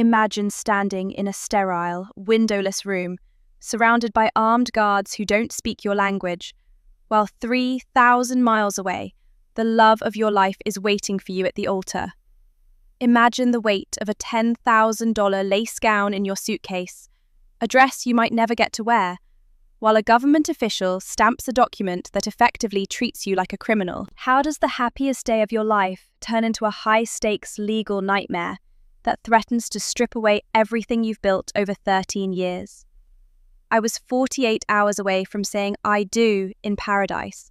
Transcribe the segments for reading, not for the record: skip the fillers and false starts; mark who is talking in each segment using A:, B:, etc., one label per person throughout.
A: Imagine standing in a sterile, windowless room, surrounded by armed guards who don't speak your language, while 3,000 miles away, the love of your life is waiting for you at the altar. Imagine the weight of a $10,000 lace gown in your suitcase, a dress you might never get to wear, while a government official stamps a document that effectively treats you like a criminal. How does the happiest day of your life turn into a high-stakes legal nightmare that threatens to strip away everything you've built over 13 years? I was 48 hours away from saying I do in paradise,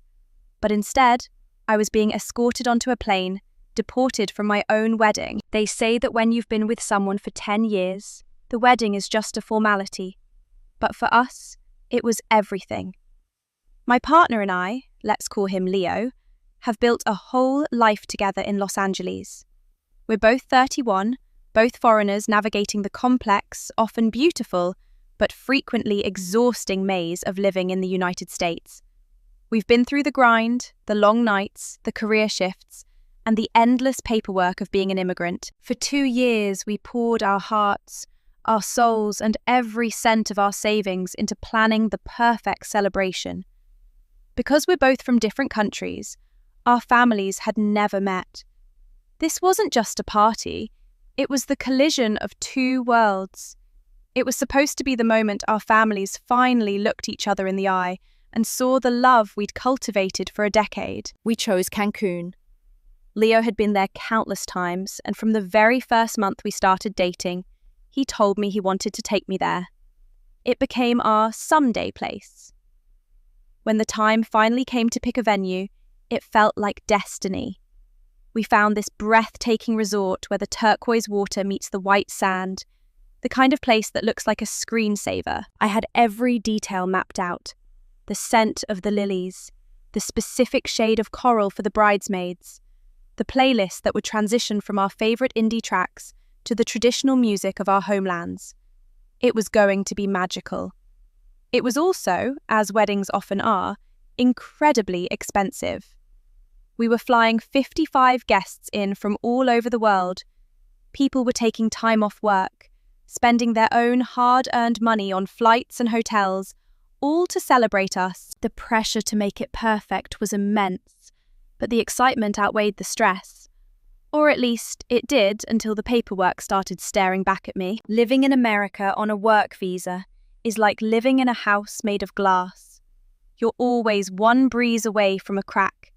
A: but instead, I was being escorted onto a plane, deported from my own wedding. They say that when you've been with someone for 10 years, the wedding is just a formality. But for us, it was everything. My partner and I, let's call him Leo, have built a whole life together in Los Angeles. We're both 31, both foreigners navigating the complex, often beautiful, but frequently exhausting maze of living in the United States. We've been through the grind, the long nights, the career shifts, and the endless paperwork of being an immigrant. For 2 years, we poured our hearts, our souls, and every cent of our savings into planning the perfect celebration. Because we're both from different countries, our families had never met. This wasn't just a party, it was the collision of two worlds. It was supposed to be the moment our families finally looked each other in the eye and saw the love we'd cultivated for a decade. We chose Cancun. Leo had been there countless times, and from the very first month we started dating, he told me he wanted to take me there. It became our someday place. When the time finally came to pick a venue, it felt like destiny. We found this breathtaking resort where the turquoise water meets the white sand, the kind of place that looks like a screensaver. I had every detail mapped out. The scent of the lilies, the specific shade of coral for the bridesmaids, the playlist that would transition from our favourite indie tracks to the traditional music of our homelands. It was going to be magical. It was also, as weddings often are, incredibly expensive. We were flying 55 guests in from all over the world. People were taking time off work, spending their own hard-earned money on flights and hotels, all to celebrate us. The pressure to make it perfect was immense, but the excitement outweighed the stress. Or at least it did until the paperwork started staring back at me. Living in America on a work visa is like living in a house made of glass. You're always one breeze away from a crack.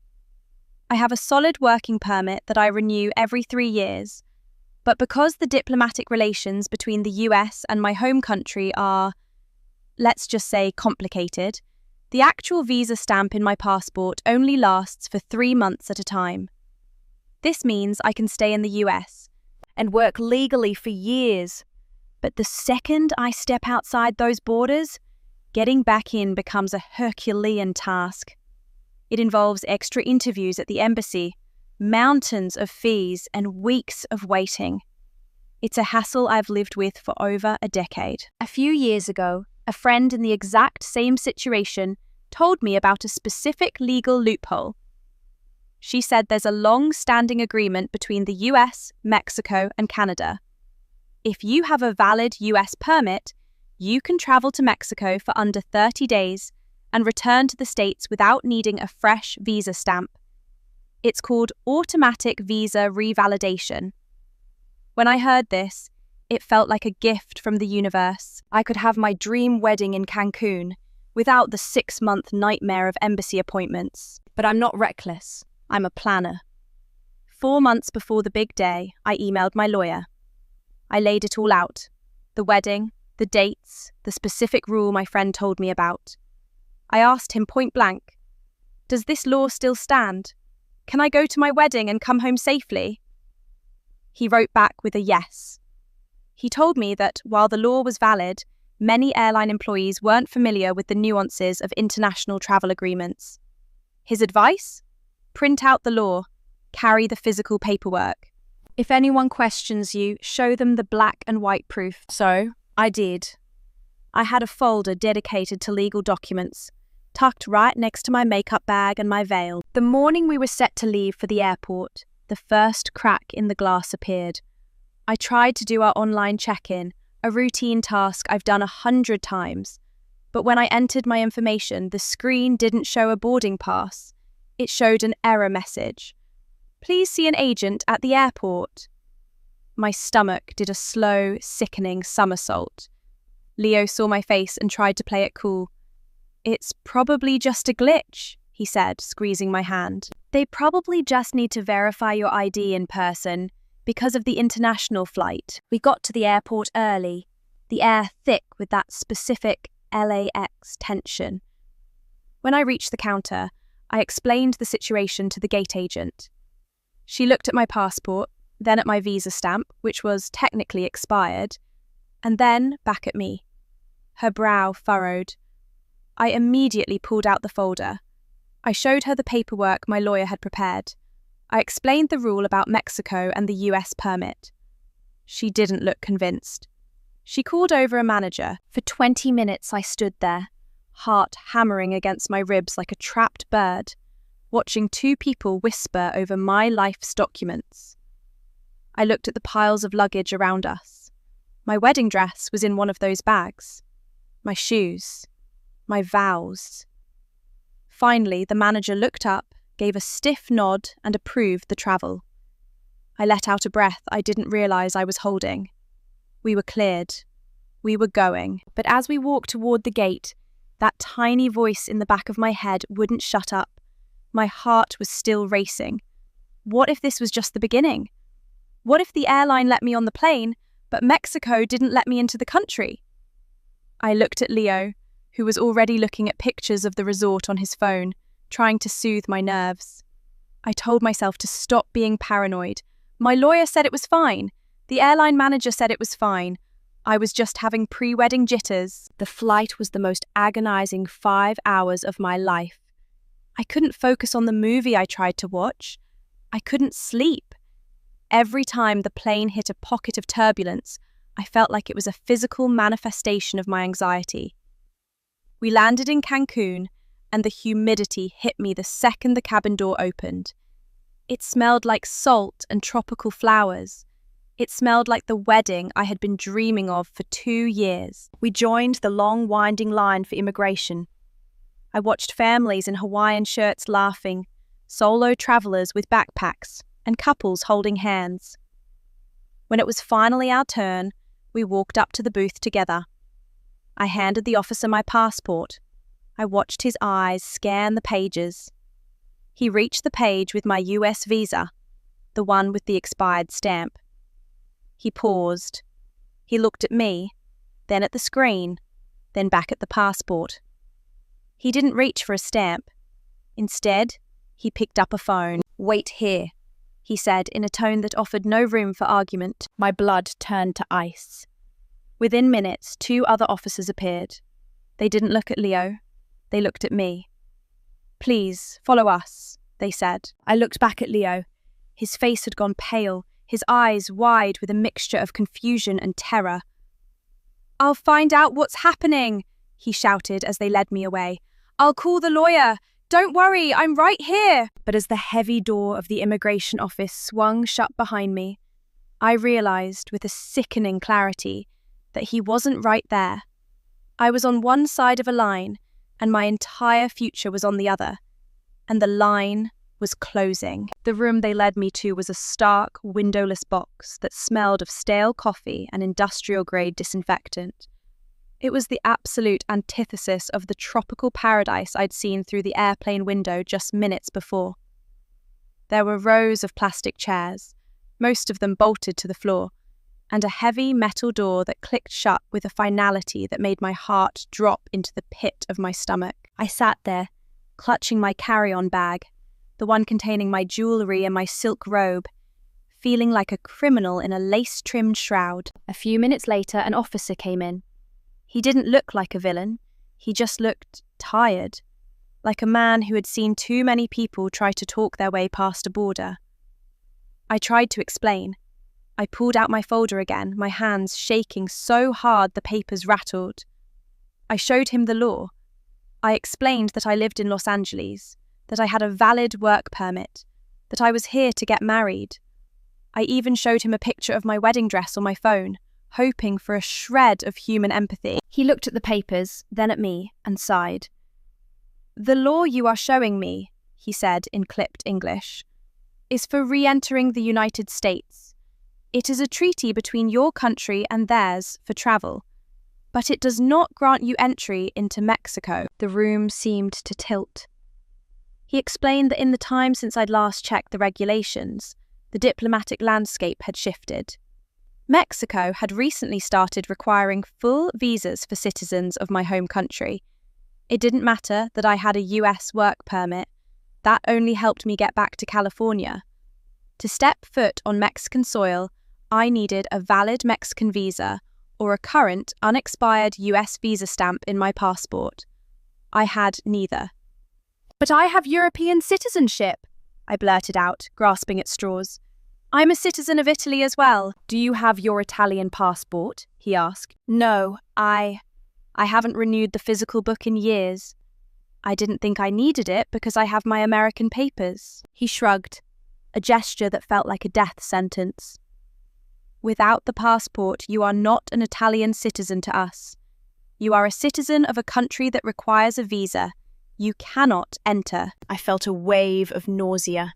A: I have a solid working permit that I renew every 3 years, but because the diplomatic relations between the US and my home country are, let's just say, complicated, the actual visa stamp in my passport only lasts for 3 months at a time. This means I can stay in the US and work legally for years, but the second I step outside those borders, getting back in becomes a Herculean task. It involves extra interviews at the embassy, mountains of fees, and weeks of waiting. It's a hassle I've lived with for over a decade. A few years ago, a friend in the exact same situation told me about a specific legal loophole. She said there's a long-standing agreement between the US, Mexico, and Canada. If you have a valid US permit, you can travel to Mexico for under 30 days and return to the States without needing a fresh visa stamp. It's called automatic visa revalidation. When I heard this, it felt like a gift from the universe. I could have my dream wedding in Cancun without the 6-month nightmare of embassy appointments. But I'm not reckless. I'm a planner. 4 months before the big day, I emailed my lawyer. I laid it all out. The wedding, the dates, the specific rule my friend told me about. I asked him point blank, "Does this law still stand? Can I go to my wedding and come home safely?" He wrote back with a yes. He told me that while the law was valid, many airline employees weren't familiar with the nuances of international travel agreements. His advice? Print out the law, carry the physical paperwork. If anyone questions you, show them the black and white proof. So, I did. I had a folder dedicated to legal documents, tucked right next to my makeup bag and my veil. The morning we were set to leave for the airport, the first crack in the glass appeared. I tried to do our online check-in, a routine task I've done 100 times. But when I entered my information, the screen didn't show a boarding pass. It showed an error message. Please see an agent at the airport. My stomach did a slow, sickening somersault. Leo saw my face and tried to play it cool. It's probably just a glitch, he said, squeezing my hand. They probably just need to verify your ID in person because of the international flight. We got to the airport early, the air thick with that specific LAX tension. When I reached the counter, I explained the situation to the gate agent. She looked at my passport, then at my visa stamp, which was technically expired, and then back at me. Her brow furrowed. I immediately pulled out the folder. I showed her the paperwork my lawyer had prepared. I explained the rule about Mexico and the US permit. She didn't look convinced. She called over a manager. For 20 minutes I stood there, heart hammering against my ribs like a trapped bird, watching two people whisper over my life's documents. I looked at the piles of luggage around us. My wedding dress was in one of those bags. My shoes. My vows. Finally, the manager looked up, gave a stiff nod, and approved the travel. I let out a breath I didn't realize I was holding. We were cleared. We were going. But as we walked toward the gate, that tiny voice in the back of my head wouldn't shut up. My heart was still racing. What if this was just the beginning? What if the airline let me on the plane, but Mexico didn't let me into the country? I looked at Leo, who was already looking at pictures of the resort on his phone, trying to soothe my nerves. I told myself to stop being paranoid. My lawyer said it was fine. The airline manager said it was fine. I was just having pre-wedding jitters. The flight was the most agonizing 5 hours of my life. I couldn't focus on the movie I tried to watch. I couldn't sleep. Every time the plane hit a pocket of turbulence, I felt like it was a physical manifestation of my anxiety. We landed in Cancun, and the humidity hit me the second the cabin door opened. It smelled like salt and tropical flowers. It smelled like the wedding I had been dreaming of for 2 years. We joined the long, winding line for immigration. I watched families in Hawaiian shirts laughing, solo travelers with backpacks, and couples holding hands. When it was finally our turn, we walked up to the booth together. I handed the officer my passport. I watched his eyes scan the pages. He reached the page with my US visa, the one with the expired stamp. He paused. He looked at me, then at the screen, then back at the passport. He didn't reach for a stamp. Instead, he picked up a phone. "Wait here," he said in a tone that offered no room for argument. My blood turned to ice. Within minutes, 2 other officers appeared. They didn't look at Leo. They looked at me. "Please, follow us," they said. I looked back at Leo. His face had gone pale, his eyes wide with a mixture of confusion and terror. "I'll find out what's happening," he shouted as they led me away. "I'll call the lawyer. Don't worry, I'm right here." But as the heavy door of the immigration office swung shut behind me, I realized with a sickening clarity that he wasn't right there. I was on one side of a line, and my entire future was on the other, and the line was closing. The room they led me to was a stark, windowless box that smelled of stale coffee and industrial-grade disinfectant. It was the absolute antithesis of the tropical paradise I'd seen through the airplane window just minutes before. There were rows of plastic chairs, most of them bolted to the floor, and a heavy metal door that clicked shut with a finality that made my heart drop into the pit of my stomach. I sat there, clutching my carry-on bag, the one containing my jewellery and my silk robe, feeling like a criminal in a lace-trimmed shroud. A few minutes later, an officer came in. He didn't look like a villain. He just looked tired, like a man who had seen too many people try to talk their way past a border. I tried to explain. I pulled out my folder again, my hands shaking so hard the papers rattled. I showed him the law. I explained that I lived in Los Angeles, that I had a valid work permit, that I was here to get married. I even showed him a picture of my wedding dress on my phone, hoping for a shred of human empathy. He looked at the papers, then at me, and sighed. "The law you are showing me," he said in clipped English, "is for re-entering the United States. It is a treaty between your country and theirs for travel, but it does not grant you entry into Mexico." The room seemed to tilt. He explained that in the time since I'd last checked the regulations, the diplomatic landscape had shifted. Mexico had recently started requiring full visas for citizens of my home country. It didn't matter that I had a US work permit. That only helped me get back to California. To step foot on Mexican soil, I needed a valid Mexican visa or a current, unexpired US visa stamp in my passport. I had neither. "But I have European citizenship," I blurted out, grasping at straws. "I'm a citizen of Italy as well." "Do you have your Italian passport?" he asked. "No, I haven't renewed the physical book in years. I didn't think I needed it because I have my American papers." He shrugged, a gesture that felt like a death sentence. "Without the passport, you are not an Italian citizen to us. You are a citizen of a country that requires a visa. You cannot enter." I felt a wave of nausea.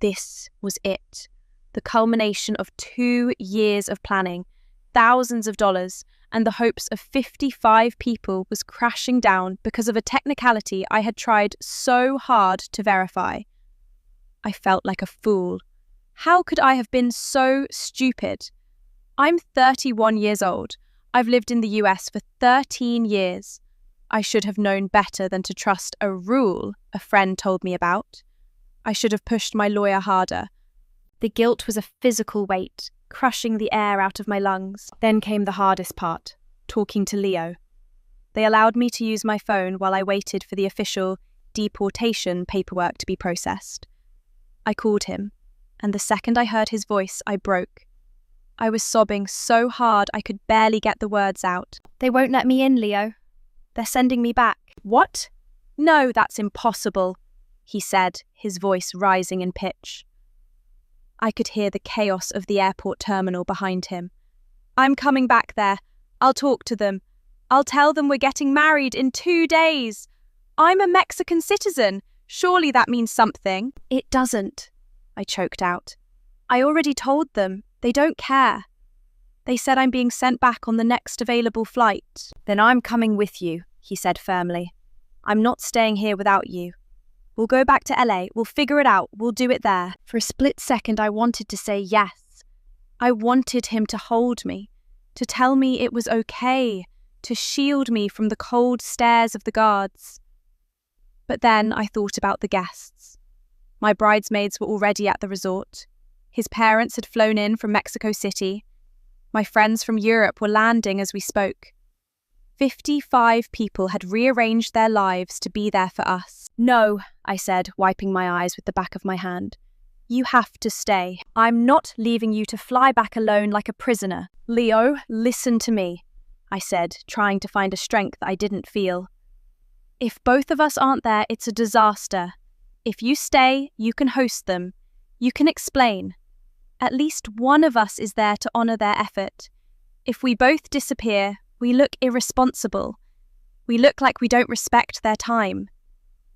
A: This was it. The culmination of 2 years of planning, thousands of dollars, and the hopes of 55 people was crashing down because of a technicality I had tried so hard to verify. I felt like a fool. How could I have been so stupid? I'm 31 years old. I've lived in the US for 13 years. I should have known better than to trust a rule a friend told me about. I should have pushed my lawyer harder. The guilt was a physical weight, crushing the air out of my lungs. Then came the hardest part, talking to Leo. They allowed me to use my phone while I waited for the official deportation paperwork to be processed. I called him, and the second I heard his voice, I broke. I was sobbing so hard I could barely get the words out. "They won't let me in, Leo. They're sending me back." "What?" "No, that's impossible," he said, his voice rising in pitch. I could hear the chaos of the airport terminal behind him. "I'm coming back there. I'll talk to them. I'll tell them we're getting married in 2 days. I'm a Mexican citizen. Surely that means something." "It doesn't," I choked out. "I already told them. They don't care. They said I'm being sent back on the next available flight." "Then I'm coming with you," he said firmly. "I'm not staying here without you. We'll go back to LA. We'll figure it out. We'll do it there." For a split second, I wanted to say yes. I wanted him to hold me, to tell me it was okay, to shield me from the cold stares of the guards. But then I thought about the guests. My bridesmaids were already at the resort. His parents had flown in from Mexico City. My friends from Europe were landing as we spoke. 55 people had rearranged their lives to be there for us. "No," I said, wiping my eyes with the back of my hand. "You have to stay. I'm not leaving you to fly back alone like a prisoner." "Leo, listen to me," I said, trying to find a strength I didn't feel. "If both of us aren't there, it's a disaster. If you stay, you can host them. You can explain. At least one of us is there to honor their effort. If we both disappear, we look irresponsible. We look like we don't respect their time.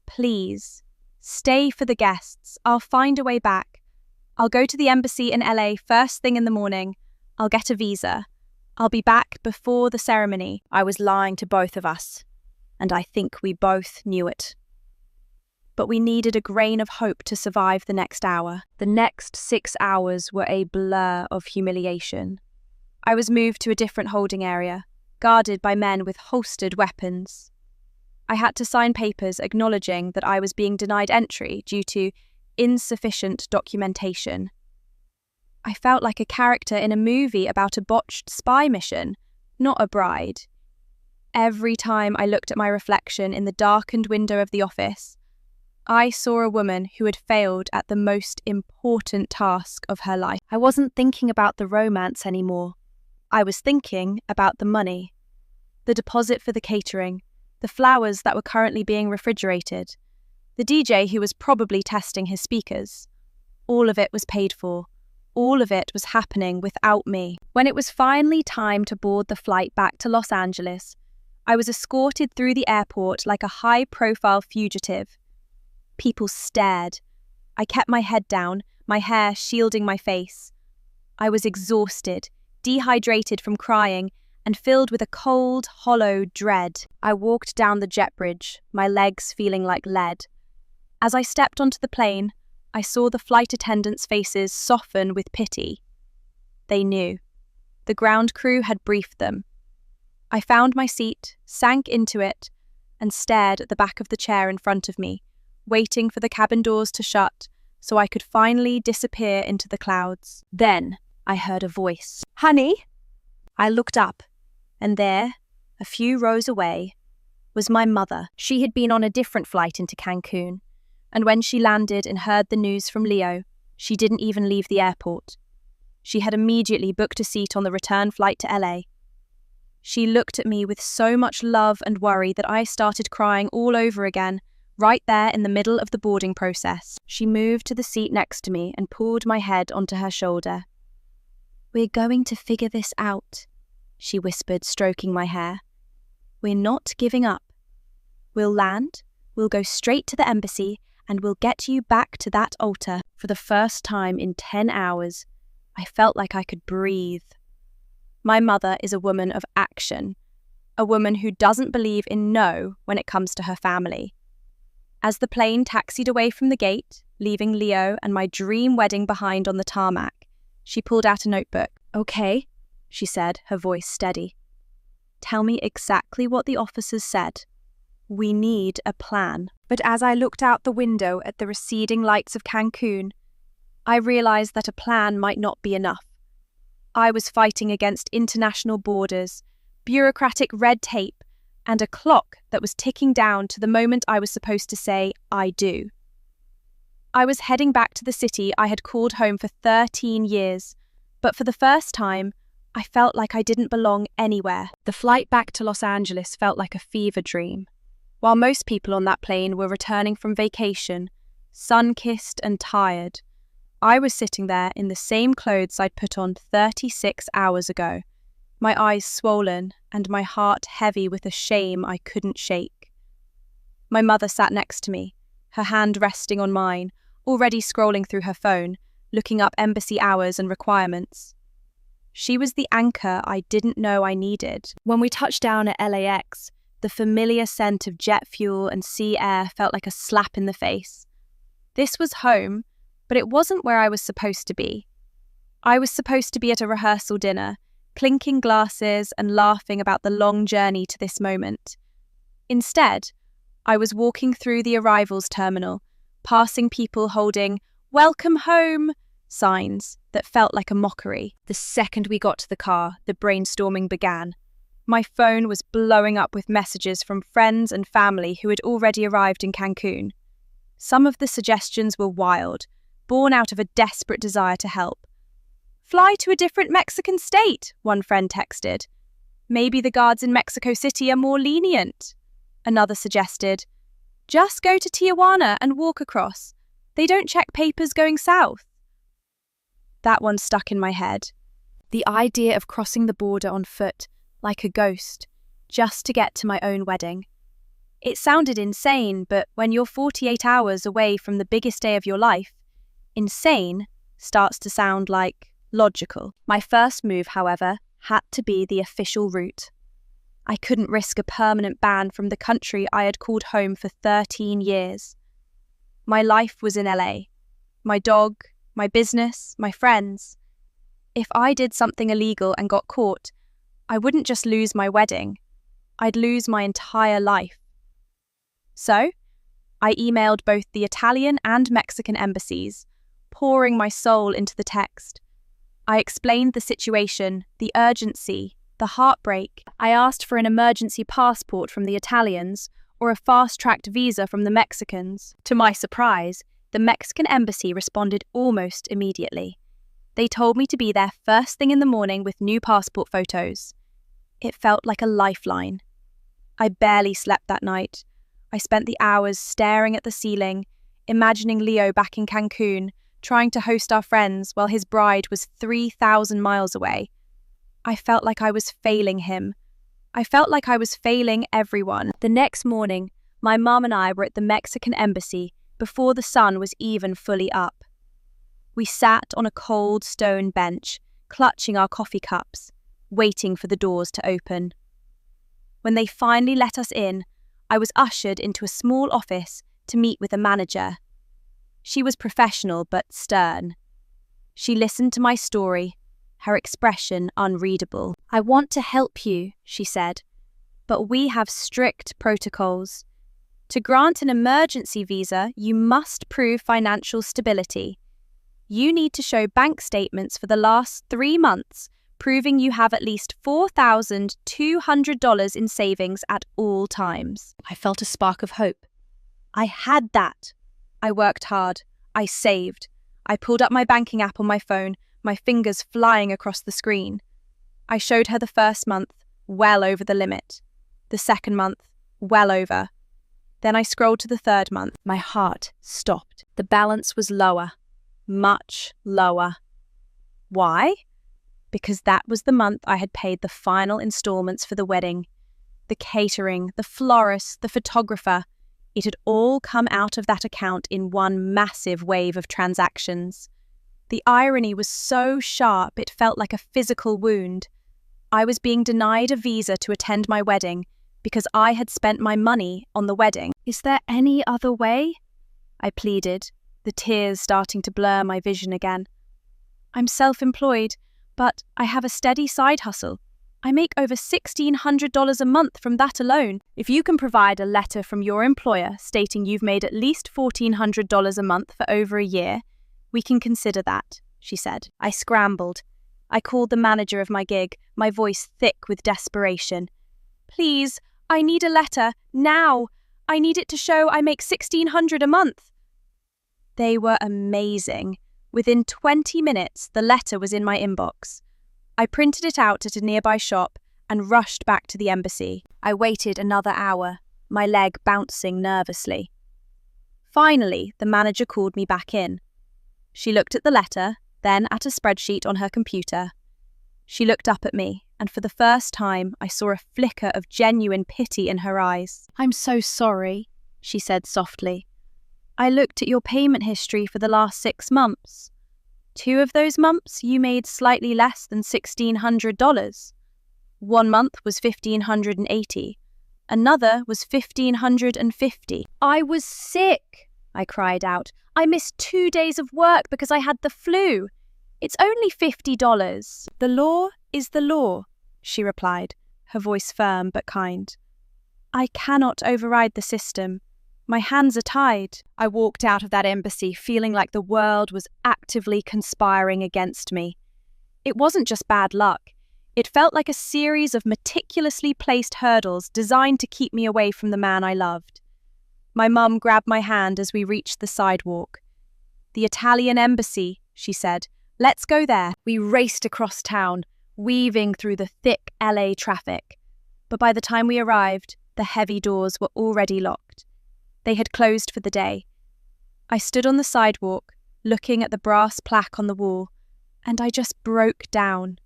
A: Please, stay for the guests. I'll find a way back. I'll go to the embassy in LA first thing in the morning. I'll get a visa. I'll be back before the ceremony." I was lying to both of us, and I think we both knew it. But we needed a grain of hope to survive the next hour. The next 6 hours were a blur of humiliation. I was moved to a different holding area, guarded by men with holstered weapons. I had to sign papers acknowledging that I was being denied entry due to insufficient documentation. I felt like a character in a movie about a botched spy mission, not a bride. Every time I looked at my reflection in the darkened window of the office, I saw a woman who had failed at the most important task of her life. I wasn't thinking about the romance anymore. I was thinking about the money, the deposit for the catering, the flowers that were currently being refrigerated, the DJ who was probably testing his speakers. All of it was paid for. all of it was happening without me. When it was finally time to board the flight back to Los Angeles, I was escorted through the airport like a high-profile fugitive. People stared. I kept my head down, my hair shielding my face. I was exhausted, dehydrated from crying, and filled with a cold, hollow dread. I walked down the jet bridge, my legs feeling like lead. As I stepped onto the plane, I saw the flight attendants' faces soften with pity. They knew. The ground crew had briefed them. I found my seat, sank into it, and stared at the back of the chair in front of me, waiting for the cabin doors to shut so I could finally disappear into the clouds. Then I heard a voice. "Honey?" I looked up, and there, a few rows away, was my mother. She had been on a different flight into Cancun, and when she landed and heard the news from Leo, she didn't even leave the airport. She had immediately booked a seat on the return flight to LA. She looked at me with so much love and worry that I started crying all over again, right there in the middle of the boarding process. She moved to the seat next to me and pulled my head onto her shoulder. "We're going to figure this out," she whispered, stroking my hair. "We're not giving up. We'll land, we'll go straight to the embassy, and we'll get you back to that altar." For the first time in 10 hours, I felt like I could breathe. My mother is a woman of action, a woman who doesn't believe in no when it comes to her family. As the plane taxied away from the gate, leaving Leo and my dream wedding behind on the tarmac, she pulled out a notebook. "Okay," she said, her voice steady. "Tell me exactly what the officers said. We need a plan." But as I looked out the window at the receding lights of Cancun, I realized that a plan might not be enough. I was fighting against international borders, bureaucratic red tape, and a clock that was ticking down to the moment I was supposed to say, "I do." I was heading back to the city I had called home for 13 years, but for the first time, I felt like I didn't belong anywhere. The flight back to Los Angeles felt like a fever dream. While most people on that plane were returning from vacation, sun-kissed and tired, I was sitting there in the same clothes I'd put on 36 hours ago, my eyes swollen and my heart heavy with a shame I couldn't shake. My mother sat next to me, her hand resting on mine, already scrolling through her phone, looking up embassy hours and requirements. She was the anchor I didn't know I needed. When we touched down at LAX, the familiar scent of jet fuel and sea air felt like a slap in the face. This was home, but it wasn't where I was supposed to be. I was supposed to be at a rehearsal dinner, clinking glasses and laughing about the long journey to this moment. Instead, I was walking through the arrivals terminal, passing people holding "Welcome home" signs that felt like a mockery. The second we got to the car, the brainstorming began. My phone was blowing up with messages from friends and family who had already arrived in Cancun. Some of the suggestions were wild, born out of a desperate desire to help. "Fly to a different Mexican state," one friend texted. "Maybe the guards in Mexico City are more lenient," another suggested. "Just go to Tijuana and walk across. They don't check papers going south." That one stuck in my head. The idea of crossing the border on foot, like a ghost, just to get to my own wedding. It sounded insane, but when you're 48 hours away from the biggest day of your life, insane starts to sound like logical. My first move, however, had to be the official route. I couldn't risk a permanent ban from the country I had called home for 13 years. My life was in LA. My dog, my business, my friends. If I did something illegal and got caught, I wouldn't just lose my wedding. I'd lose my entire life. So, I emailed both the Italian and Mexican embassies, pouring my soul into the text. I explained the situation, the urgency, the heartbreak. I asked for an emergency passport from the Italians or a fast-tracked visa from the Mexicans. To my surprise, the Mexican embassy responded almost immediately. They told me to be there first thing in the morning with new passport photos. It felt like a lifeline. I barely slept that night. I spent the hours staring at the ceiling, imagining Leo back in Cancun, trying to host our friends while his bride was 3,000 miles away. I felt like I was failing him. I felt like I was failing everyone. The next morning, my mum and I were at the Mexican embassy before the sun was even fully up. We sat on a cold stone bench, clutching our coffee cups, waiting for the doors to open. When they finally let us in, I was ushered into a small office to meet with a manager. She was professional but stern. She listened to my story, her expression unreadable. "I want to help you," she said, "but we have strict protocols. To grant an emergency visa, you must prove financial stability. You need to show bank statements for the last 3 months, proving you have at least $4,200 in savings at all times." I felt a spark of hope. I had that. I worked hard. I saved. I pulled up my banking app on my phone, my fingers flying across the screen. I showed her the first month, well over the limit. The second month, well over. Then I scrolled to the third month. My heart stopped. The balance was lower. Much lower. Why? Because that was the month I had paid the final installments for the wedding. The catering, the florist, the photographer. It had all come out of that account in one massive wave of transactions. The irony was so sharp it felt like a physical wound. I was being denied a visa to attend my wedding because I had spent my money on the wedding. "Is there any other way?" I pleaded, the tears starting to blur my vision again. "I'm self-employed, but I have a steady side hustle. I make over $1,600 a month from that alone. If you can provide a letter from your employer stating you've made at least $1,400 a month for over a year, we can consider that," she said. I scrambled. I called the manager of my gig, my voice thick with desperation. "Please, I need a letter, now. I need it to show I make $1,600 a month." They were amazing. Within 20 minutes, the letter was in my inbox. I printed it out at a nearby shop and rushed back to the embassy. I waited another hour, my leg bouncing nervously. Finally, the manager called me back in. She looked at the letter, then at a spreadsheet on her computer. She looked up at me, and for the first time, I saw a flicker of genuine pity in her eyes. "I'm so sorry," she said softly. "I looked at your payment history for the last 6 months. 2 of those months, you made slightly less than $1,600. 1 month was $1,580. Another was $1,550. I was sick," I cried out. "I missed 2 days of work because I had the flu. It's only $50. "The law is the law," she replied, her voice firm but kind. "I cannot override the system. My hands are tied." I walked out of that embassy feeling like the world was actively conspiring against me. It wasn't just bad luck. It felt like a series of meticulously placed hurdles designed to keep me away from the man I loved. My mum grabbed my hand as we reached the sidewalk. "The Italian embassy," she said. "Let's go there." We raced across town, weaving through the thick LA traffic. But by the time we arrived, the heavy doors were already locked. They had closed for the day. I stood on the sidewalk, looking at the brass plaque on the wall, and I just broke down.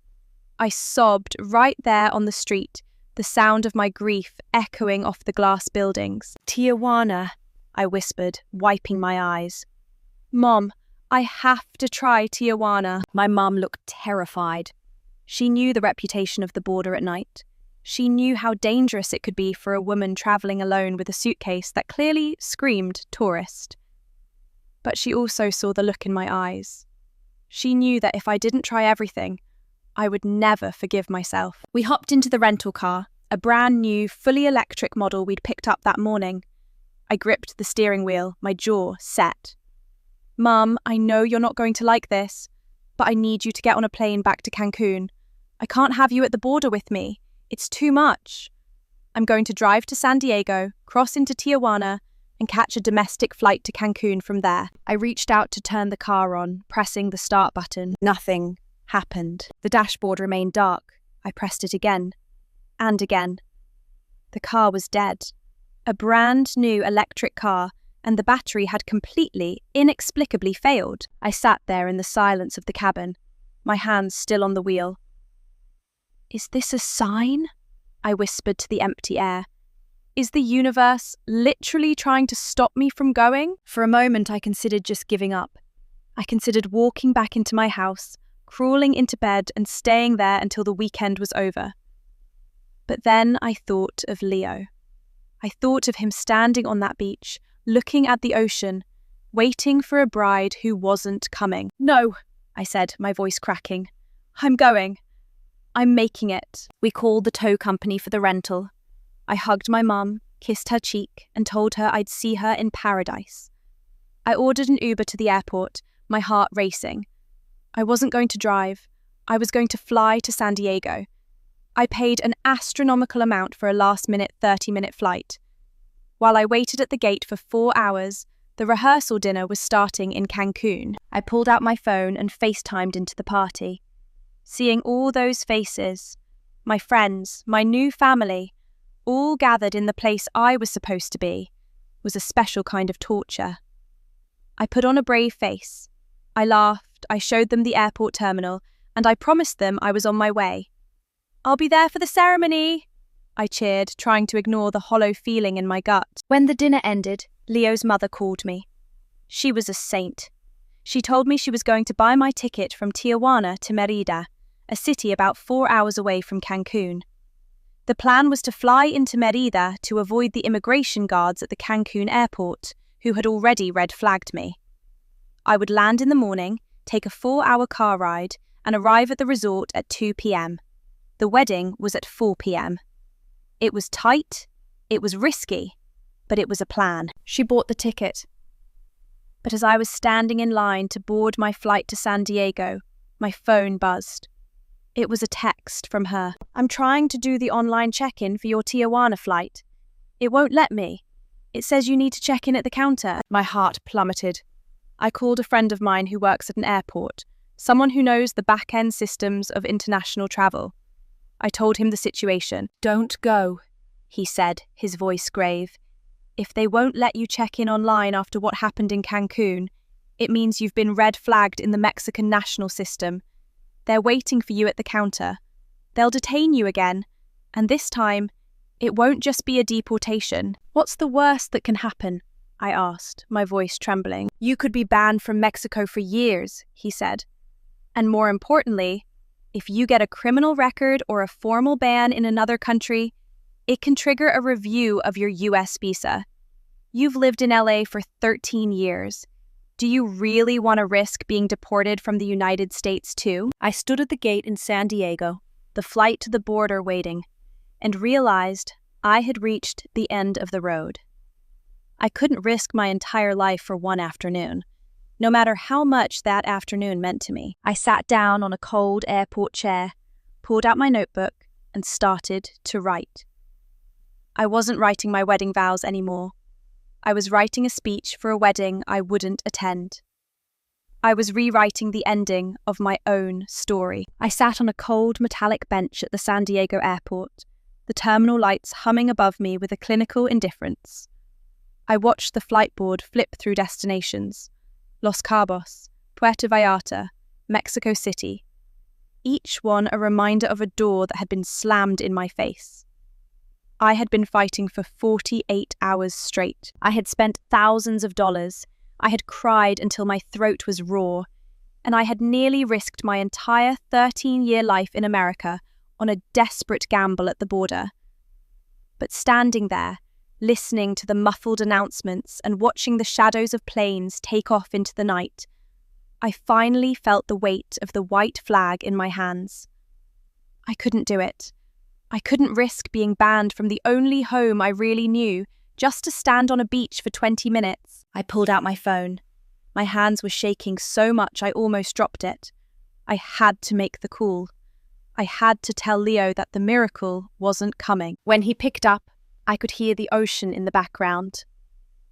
A: I sobbed right there on the street, the sound of my grief echoing off the glass buildings. "Tijuana," I whispered, wiping my eyes. "Mom, I have to try Tijuana." My mum looked terrified. She knew the reputation of the border at night. She knew how dangerous it could be for a woman travelling alone with a suitcase that clearly screamed tourist. But she also saw the look in my eyes. She knew that if I didn't try everything, I would never forgive myself. We hopped into the rental car, a brand new, fully electric model we'd picked up that morning. I gripped the steering wheel, my jaw set. "Mum, I know you're not going to like this, but I need you to get on a plane back to Cancun. I can't have you at the border with me. It's too much. I'm going to drive to San Diego, cross into Tijuana, and catch a domestic flight to Cancun from there." I reached out to turn the car on, pressing the start button. Nothing happened. The dashboard remained dark. I pressed it again. And again. The car was dead. A brand new electric car, and the battery had completely, inexplicably failed. I sat there in the silence of the cabin, my hands still on the wheel. "Is this a sign?" I whispered to the empty air. "Is the universe literally trying to stop me from going?" For a moment, I considered just giving up. I considered walking back into my house, crawling into bed and staying there until the weekend was over. But then I thought of Leo. I thought of him standing on that beach, looking at the ocean, waiting for a bride who wasn't coming. "No," I said, my voice cracking. "I'm going. I'm making it." We called the tow company for the rental. I hugged my mum, kissed her cheek, and told her I'd see her in paradise. I ordered an Uber to the airport, my heart racing. I wasn't going to drive. I was going to fly to San Diego. I paid an astronomical amount for a last-minute 30-minute flight. While I waited at the gate for 4 hours, the rehearsal dinner was starting in Cancun. I pulled out my phone and FaceTimed into the party. Seeing all those faces, my friends, my new family, all gathered in the place I was supposed to be, was a special kind of torture. I put on a brave face. I laughed, I showed them the airport terminal, and I promised them I was on my way. "I'll be there for the ceremony," I cheered, trying to ignore the hollow feeling in my gut. When the dinner ended, Leo's mother called me. She was a saint. She told me she was going to buy my ticket from Tijuana to Mérida, a city about 4 hours away from Cancun. The plan was to fly into Mérida to avoid the immigration guards at the Cancun airport, who had already red-flagged me. I would land in the morning, take a 4-hour car ride, and arrive at the resort at 2 p.m. The wedding was at 4 p.m. It was tight, it was risky, but it was a plan. She bought the ticket. But as I was standing in line to board my flight to San Diego, my phone buzzed. It was a text from her. "I'm trying to do the online check-in for your Tijuana flight. It won't let me. It says you need to check in at the counter." My heart plummeted. I called a friend of mine who works at an airport, someone who knows the back-end systems of international travel. I told him the situation. "Don't go," he said, his voice grave. "If they won't let you check in online after what happened in Cancun, it means you've been red-flagged in the Mexican national system. They're waiting for you at the counter. They'll detain you again, and this time, it won't just be a deportation." "What's the worst that can happen?" I asked, my voice trembling. "You could be banned from Mexico for years," he said. "And more importantly, if you get a criminal record or a formal ban in another country, it can trigger a review of your US visa. You've lived in LA for 13 years. Do you really want to risk being deported from the United States too?" I stood at the gate in San Diego, the flight to the border waiting, and realized I had reached the end of the road. I couldn't risk my entire life for one afternoon, no matter how much that afternoon meant to me. I sat down on a cold airport chair, pulled out my notebook, and started to write. I wasn't writing my wedding vows anymore. I was writing a speech for a wedding I wouldn't attend. I was rewriting the ending of my own story. I sat on a cold metallic bench at the San Diego airport, the terminal lights humming above me with a clinical indifference. I watched the flight board flip through destinations: Los Cabos, Puerto Vallarta, Mexico City. Each one a reminder of a door that had been slammed in my face. I had been fighting for 48 hours straight. I had spent thousands of dollars. I had cried until my throat was raw. And I had nearly risked my entire 13-year life in America on a desperate gamble at the border. But standing there, listening to the muffled announcements and watching the shadows of planes take off into the night, I finally felt the weight of the white flag in my hands. I couldn't do it. I couldn't risk being banned from the only home I really knew just to stand on a beach for 20 minutes. I pulled out my phone. My hands were shaking so much I almost dropped it. I had to make the call. I had to tell Leo that the miracle wasn't coming. When he picked up, I could hear the ocean in the background.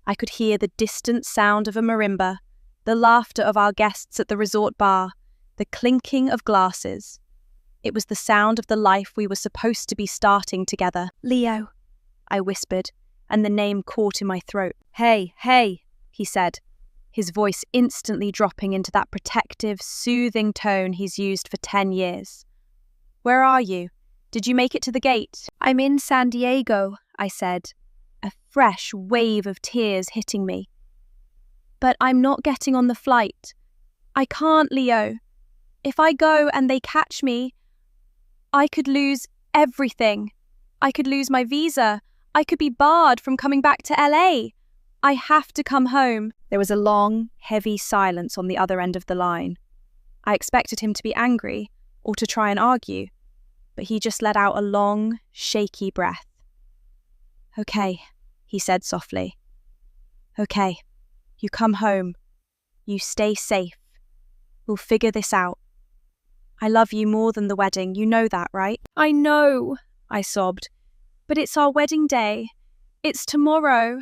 A: I could hear the distant sound of a marimba, the laughter of our guests at the resort bar, the clinking of glasses. It was the sound of the life we were supposed to be starting together. "Leo," I whispered, and the name caught in my throat. "Hey, hey," he said, his voice instantly dropping into that protective, soothing tone he's used for 10 years. "Where are you? Did you make it to the gate?" "I'm in San Diego," I said, a fresh wave of tears hitting me. "But I'm not getting on the flight. I can't, Leo. If I go and they catch me, I could lose everything. I could lose my visa. I could be barred from coming back to LA. I have to come home." There was a long, heavy silence on the other end of the line. I expected him to be angry or to try and argue, but he just let out a long, shaky breath. "Okay," he said softly. "Okay, you come home. You stay safe. We'll figure this out. I love you more than the wedding, you know that, right?" "I know," I sobbed. "But it's our wedding day. It's tomorrow.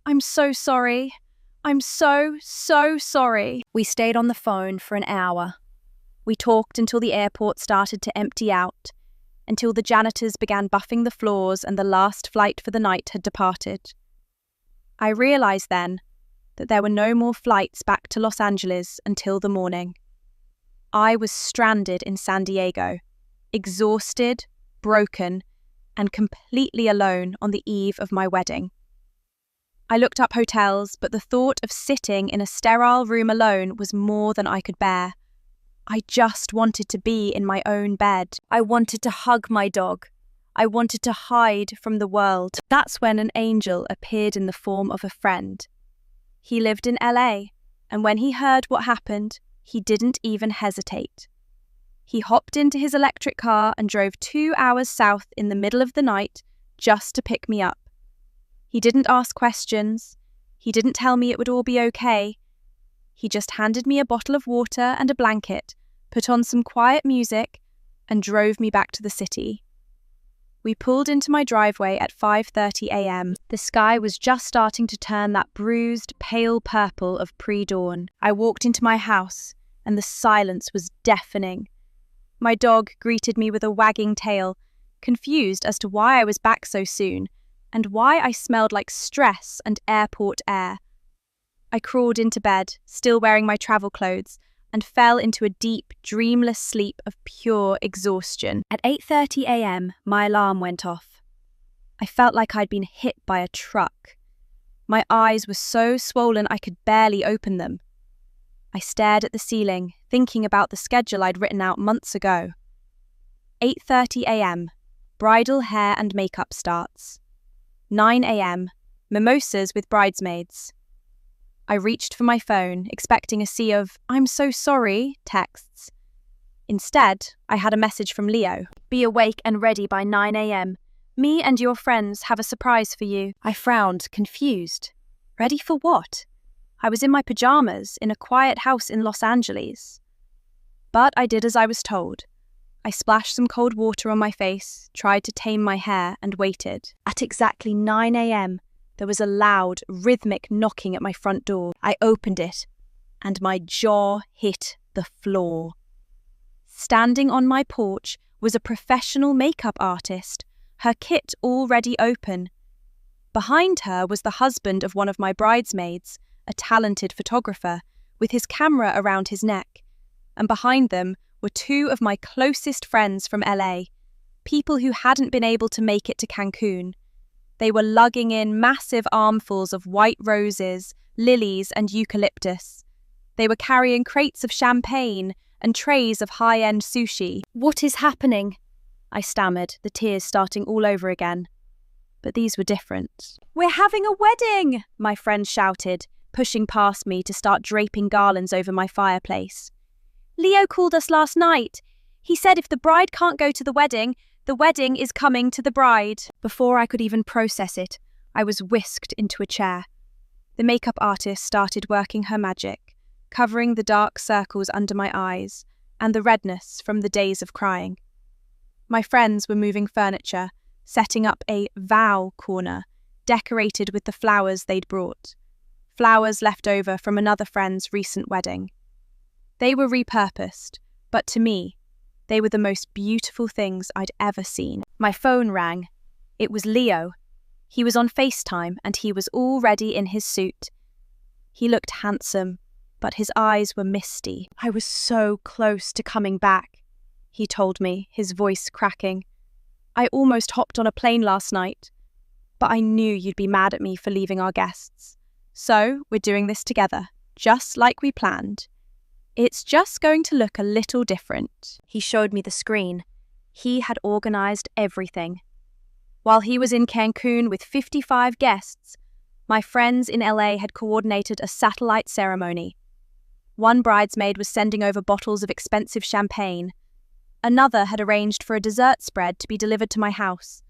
A: I'm so sorry. I'm so sorry." We stayed on the phone for an hour. We talked until the airport started to empty out, until the janitors began buffing the floors and the last flight for the night had departed. I realized then that there were no more flights back to Los Angeles until the morning. I was stranded in San Diego, exhausted, broken, and completely alone on the eve of my wedding. I looked up hotels, but the thought of sitting in a sterile room alone was more than I could bear. I just wanted to be in my own bed. I wanted to hug my dog. I wanted to hide from the world. That's when an angel appeared in the form of a friend. He lived in LA, and when he heard what happened, he didn't even hesitate. He hopped into his electric car and drove 2 hours south in the middle of the night just to pick me up. He didn't ask questions. He didn't tell me it would all be okay. He just handed me a bottle of water and a blanket, put on some quiet music, and drove me back to the city. We pulled into my driveway at 5:30 a.m. The sky was just starting to turn that bruised, pale purple of pre-dawn. I walked into my house, and the silence was deafening. My dog greeted me with a wagging tail, confused as to why I was back so soon, and why I smelled like stress and airport air. I crawled into bed, still wearing my travel clothes, and fell into a deep, dreamless sleep of pure exhaustion. At 8:30 a.m., my alarm went off. I felt like I'd been hit by a truck. My eyes were so swollen I could barely open them. I stared at the ceiling, thinking about the schedule I'd written out months ago. 8:30 a.m., bridal hair and makeup starts. 9 a.m., mimosas with bridesmaids. I reached for my phone, expecting a sea of "I'm so sorry" texts. Instead, I had a message from Leo. "Be awake and ready by 9 a.m. Me and your friends have a surprise for you." I frowned, confused. Ready for what? I was in my pajamas in a quiet house in Los Angeles. But I did as I was told. I splashed some cold water on my face, tried to tame my hair, and waited. At exactly 9 a.m., there was a loud, rhythmic knocking at my front door. I opened it, and my jaw hit the floor. Standing on my porch was a professional makeup artist, her kit already open. Behind her was the husband of one of my bridesmaids, a talented photographer, with his camera around his neck. And behind them were 2 of my closest friends from LA, people who hadn't been able to make it to Cancun. They were lugging in massive armfuls of white roses, lilies, and eucalyptus. They were carrying crates of champagne and trays of high-end sushi. "What is happening?" I stammered, the tears starting all over again. But these were different. "We're having a wedding!" my friend shouted, pushing past me to start draping garlands over my fireplace. "Leo called us last night. He said if the bride can't go to the wedding is coming to the bride." Before I could even process it, I was whisked into a chair. The makeup artist started working her magic, covering the dark circles under my eyes and the redness from the days of crying. My friends were moving furniture, setting up a vow corner, decorated with the flowers they'd brought. Flowers left over from another friend's recent wedding. They were repurposed, but to me, they were the most beautiful things I'd ever seen. My phone rang. It was Leo. He was on FaceTime and he was already in his suit. He looked handsome, but his eyes were misty. "I was so close to coming back," he told me, his voice cracking. "I almost hopped on a plane last night, but I knew you'd be mad at me for leaving our guests. So we're doing this together, just like we planned. It's just going to look a little different." He showed me the screen. He had organized everything. While he was in Cancun with 55 guests, my friends in LA had coordinated a satellite ceremony. One bridesmaid was sending over bottles of expensive champagne. Another had arranged for a dessert spread to be delivered to my house.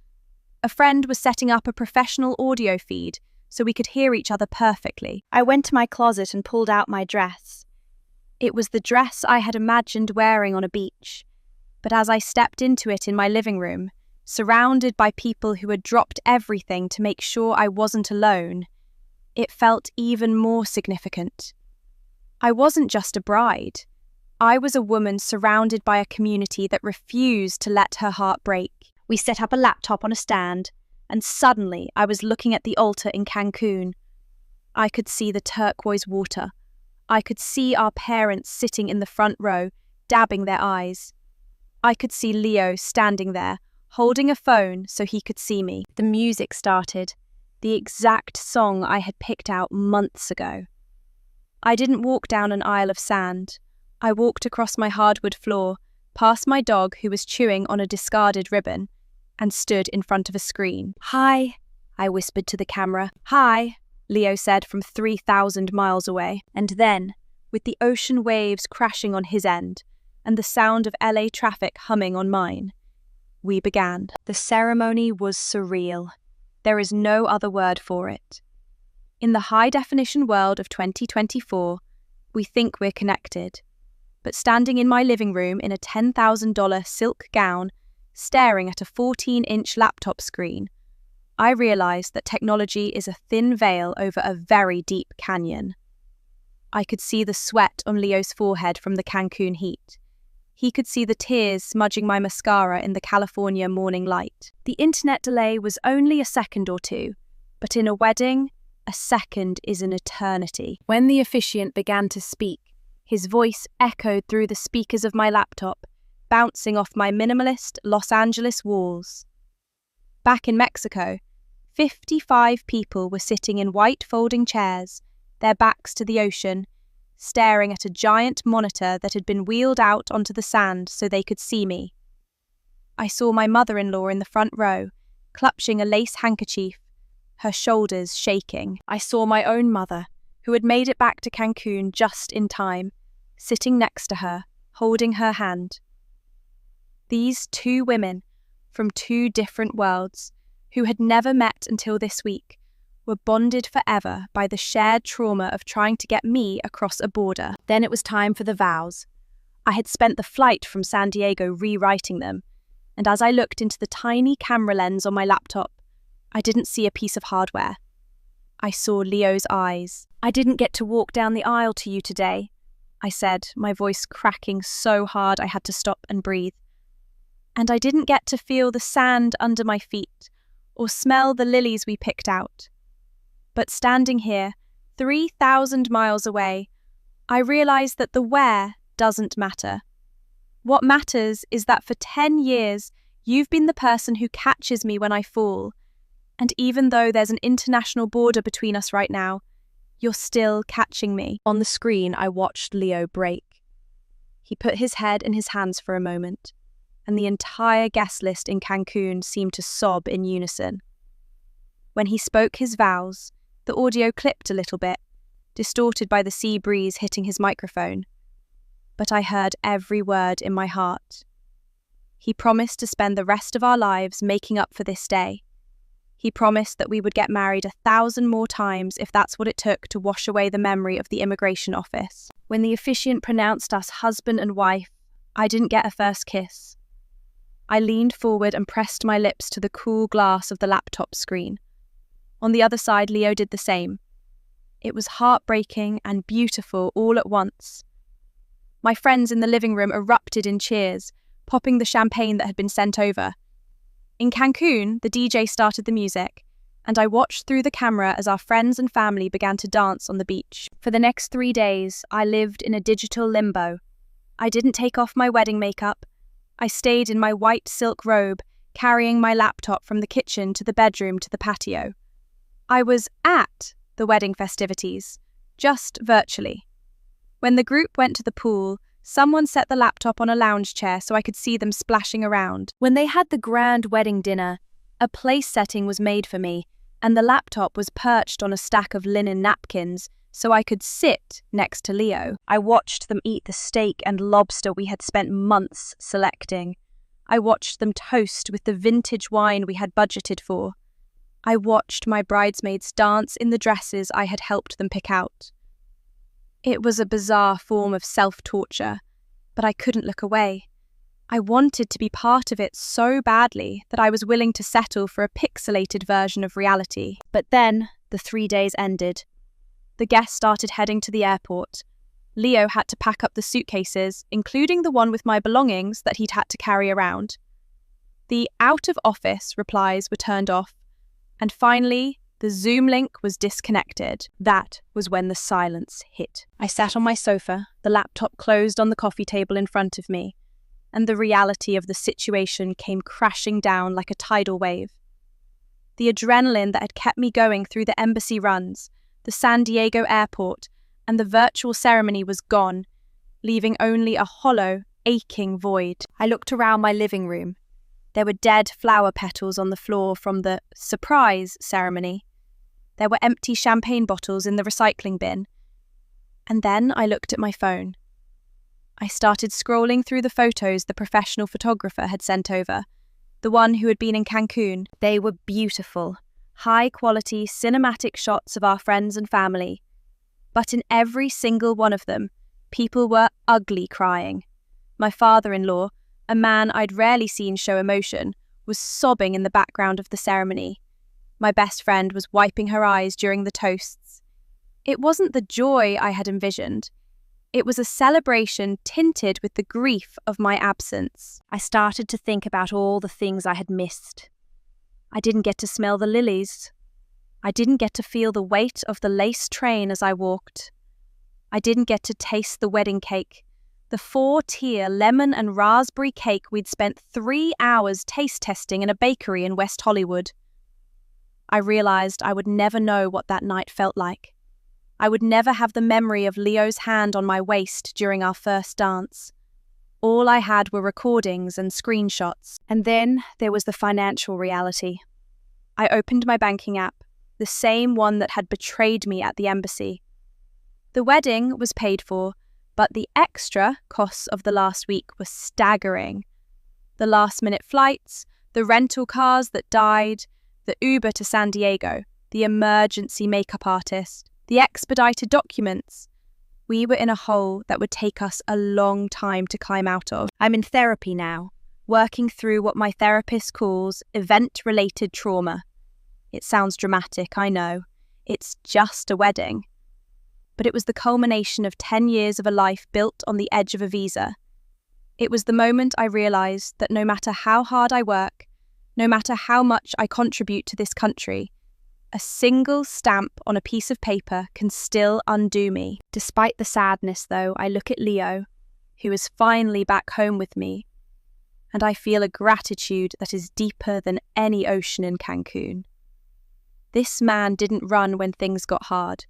A: A friend was setting up a professional audio feed so we could hear each other perfectly. I went to my closet and pulled out my dress. It was the dress I had imagined wearing on a beach, but as I stepped into it in my living room, surrounded by people who had dropped everything to make sure I wasn't alone, it felt even more significant. I wasn't just a bride. I was a woman surrounded by a community that refused to let her heart break. We set up a laptop on a stand, and suddenly I was looking at the altar in Cancun. I could see the turquoise water. I could see our parents sitting in the front row, dabbing their eyes. I could see Leo standing there, holding a phone so he could see me. The music started, the exact song I had picked out months ago. I didn't walk down an aisle of sand. I walked across my hardwood floor, past my dog who was chewing on a discarded ribbon, and stood in front of a screen. "Hi," I whispered to the camera. "Hi," Leo said from 3,000 miles away. And then, with the ocean waves crashing on his end, and the sound of LA traffic humming on mine, we began. The ceremony was surreal. There is no other word for it. In the high-definition world of 2024, we think we're connected. But standing in my living room in a $10,000 silk gown, staring at a 14-inch laptop screen, I realized that technology is a thin veil over a very deep canyon. I could see the sweat on Leo's forehead from the Cancun heat. He could see the tears smudging my mascara in the California morning light. The internet delay was only a second or two, but in a wedding, a second is an eternity. When the officiant began to speak, his voice echoed through the speakers of my laptop, bouncing off my minimalist Los Angeles walls. Back in Mexico, 55 people were sitting in white folding chairs, their backs to the ocean, staring at a giant monitor that had been wheeled out onto the sand so they could see me. I saw my mother-in-law in the front row, clutching a lace handkerchief, her shoulders shaking. I saw my own mother, who had made it back to Cancun just in time, sitting next to her, holding her hand. These two women, from two different worlds, who had never met until this week, were bonded forever by the shared trauma of trying to get me across a border. Then it was time for the vows. I had spent the flight from San Diego rewriting them, and as I looked into the tiny camera lens on my laptop, I didn't see a piece of hardware. I saw Leo's eyes. "I didn't get to walk down the aisle to you today," I said, my voice cracking so hard I had to stop and breathe. "And I didn't get to feel the sand under my feet, or smell the lilies we picked out. But standing here, 3,000 miles away, I realized that the where doesn't matter. What matters is that for 10 years, you've been the person who catches me when I fall. And even though there's an international border between us right now, you're still catching me." On the screen, I watched Leo break. He put his head in his hands for a moment, and the entire guest list in Cancun seemed to sob in unison. When he spoke his vows, the audio clipped a little bit, distorted by the sea breeze hitting his microphone. But I heard every word in my heart. He promised to spend the rest of our lives making up for this day. He promised that we would get married 1,000 more times if that's what it took to wash away the memory of the immigration office. When the officiant pronounced us husband and wife, I didn't get a first kiss. I leaned forward and pressed my lips to the cool glass of the laptop screen. On the other side, Leo did the same. It was heartbreaking and beautiful all at once. My friends in the living room erupted in cheers, popping the champagne that had been sent over. In Cancun, the DJ started the music, and I watched through the camera as our friends and family began to dance on the beach. For the next 3 days, I lived in a digital limbo. I didn't take off my wedding makeup. I stayed in my white silk robe, carrying my laptop from the kitchen to the bedroom to the patio. I was at the wedding festivities, just virtually. When the group went to the pool, someone set the laptop on a lounge chair so I could see them splashing around. When they had the grand wedding dinner, a place setting was made for me, and the laptop was perched on a stack of linen napkins so I could sit next to Leo. I watched them eat the steak and lobster we had spent months selecting. I watched them toast with the vintage wine we had budgeted for. I watched my bridesmaids dance in the dresses I had helped them pick out. It was a bizarre form of self-torture, but I couldn't look away. I wanted to be part of it so badly that I was willing to settle for a pixelated version of reality. But then the 3 days ended. The guests started heading to the airport. Leo had to pack up the suitcases, including the one with my belongings that he'd had to carry around. The out-of-office replies were turned off, and finally, the Zoom link was disconnected. That was when the silence hit. I sat on my sofa, the laptop closed on the coffee table in front of me, and the reality of the situation came crashing down like a tidal wave. The adrenaline that had kept me going through the embassy runs, the San Diego airport, and the virtual ceremony was gone, leaving only a hollow, aching void. I looked around my living room. There were dead flower petals on the floor from the surprise ceremony. There were empty champagne bottles in the recycling bin. And then I looked at my phone. I started scrolling through the photos the professional photographer had sent over, the one who had been in Cancun. They were beautiful, high-quality cinematic shots of our friends and family. But in every single one of them, people were ugly crying. My father-in-law, a man I'd rarely seen show emotion, was sobbing in the background of the ceremony. My best friend was wiping her eyes during the toasts. It wasn't the joy I had envisioned. It was a celebration tinted with the grief of my absence. I started to think about all the things I had missed. I didn't get to smell the lilies. I didn't get to feel the weight of the lace train as I walked. I didn't get to taste the wedding cake, the 4-tier lemon and raspberry cake we'd spent 3 hours taste testing in a bakery in West Hollywood. I realized I would never know what that night felt like. I would never have the memory of Leo's hand on my waist during our first dance. All I had were recordings and screenshots. And then there was the financial reality. I opened my banking app, the same one that had betrayed me at the embassy. The wedding was paid for, but the extra costs of the last week were staggering. The last-minute flights, the rental cars that died, the Uber to San Diego, the emergency makeup artist, the expedited documents. We were in a hole that would take us a long time to climb out of. I'm in therapy now, working through what my therapist calls event-related trauma. It sounds dramatic, I know. It's just a wedding. But it was the culmination of 10 years of a life built on the edge of a visa. It was the moment I realized that no matter how hard I work, no matter how much I contribute to this country, a single stamp on a piece of paper can still undo me. Despite the sadness, though, I look at Leo, who is finally back home with me, and I feel a gratitude that is deeper than any ocean in Cancun. This man didn't run when things got hard.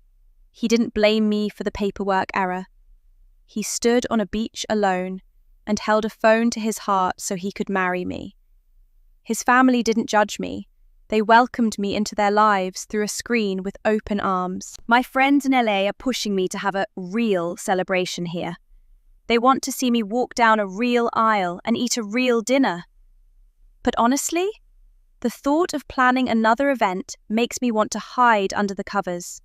A: He didn't blame me for the paperwork error. He stood on a beach alone and held a phone to his heart so he could marry me. His family didn't judge me. They welcomed me into their lives through a screen with open arms. My friends in LA are pushing me to have a real celebration here. They want to see me walk down a real aisle and eat a real dinner. But honestly, the thought of planning another event makes me want to hide under the covers.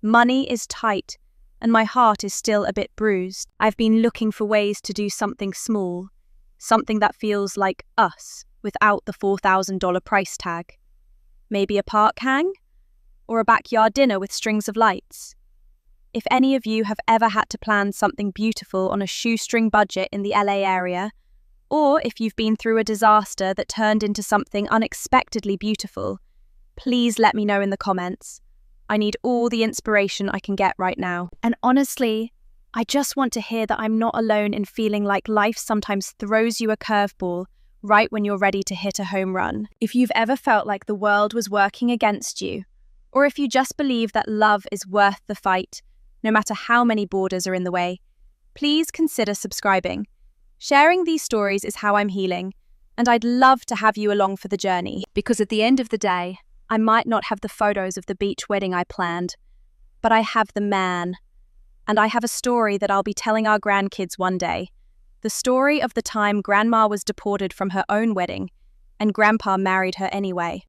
A: Money is tight, and my heart is still a bit bruised. I've been looking for ways to do something small, something that feels like us, without the $4,000 price tag. Maybe a park hang? Or a backyard dinner with strings of lights? If any of you have ever had to plan something beautiful on a shoestring budget in the LA area, or if you've been through a disaster that turned into something unexpectedly beautiful, Please let me know in the comments. I need all the inspiration I can get right now. And honestly, I just want to hear that I'm not alone in feeling like life sometimes throws you a curveball right when you're ready to hit a home run. If you've ever felt like the world was working against you, or if you just believe that love is worth the fight, no matter how many borders are in the way, please consider subscribing. Sharing these stories is how I'm healing, and I'd love to have you along for the journey, because at the end of the day, I might not have the photos of the beach wedding I planned, but I have the man. And I have a story that I'll be telling our grandkids one day. The story of the time Grandma was deported from her own wedding, and Grandpa married her anyway.